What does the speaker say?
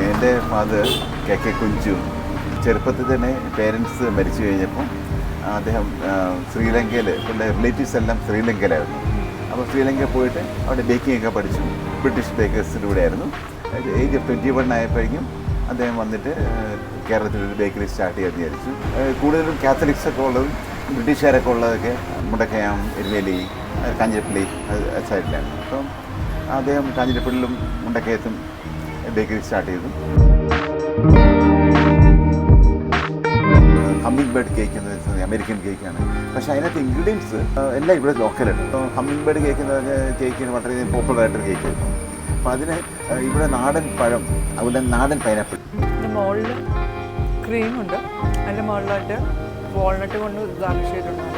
എൻ്റെ father KK Kunju ചെറുപ്പത്തിൽ തന്നെ പേരൻസ് മരിച്ചു കഴിഞ്ഞപ്പം അദ്ദേഹം ശ്രീലങ്കയിൽ പുള്ളിയുടെ റിലേറ്റീവ്സ് എല്ലാം ശ്രീലങ്കയിലായിരുന്നു. അപ്പോൾ ശ്രീലങ്കയിൽ പോയിട്ട് അവിടെ ബേക്കിംഗ് ഒക്കെ പഠിച്ചു. ബ്രിട്ടീഷ് ബേക്കേഴ്സിലൂടെ ആയിരുന്നു. ഏജ് ഓഫ് 21 ആയപ്പോഴേക്കും അദ്ദേഹം വന്നിട്ട് കേരളത്തിലൊരു ബേക്കറി സ്റ്റാർട്ട് ചെയ്യാൻ വിചാരിച്ചു. കൂടുതലും കാത്തലിക്സൊക്കെ ഉള്ളതും ബ്രിട്ടീഷുകാരൊക്കെ ഉള്ളതൊക്കെ മുണ്ടക്കയം, എരുവേലി, കാഞ്ഞിരപ്പള്ളി സൈഡിലാണ്. അപ്പം അദ്ദേഹം കാഞ്ഞിരപ്പള്ളിയിലും മുണ്ടക്കയത്തും ബേക്കറി സ്റ്റാർട്ട് ചെയ്തു. ഹമ്മിങ് ബേർഡ് കേക്ക് എന്ന് വെച്ചാൽ അമേരിക്കൻ കേക്കാണ്. പക്ഷേ അതിനകത്ത് ഇൻഗ്രീഡിയൻസ് എല്ലാം ഇവിടെ ലോക്കലാണ്. ഹമ്മിങ് ബേർഡ് കേക്ക് എന്ന് പറഞ്ഞാൽ കേക്കിന് വളരെ പോപ്പുലറായിട്ടൊരു കേക്ക്. അപ്പോൾ അതിന് ഇവിടെ നാടൻ പഴം, അതുപോലെ നാടൻ പൈനാപ്പിൾ, മുകളിൽ ക്രീമുണ്ട്, അതിൻ്റെ മുകളിലായിട്ട് വാൾനട്ട് കൊണ്ട് ഗാർണിഷ് ചെയ്തിട്ടുണ്ട്.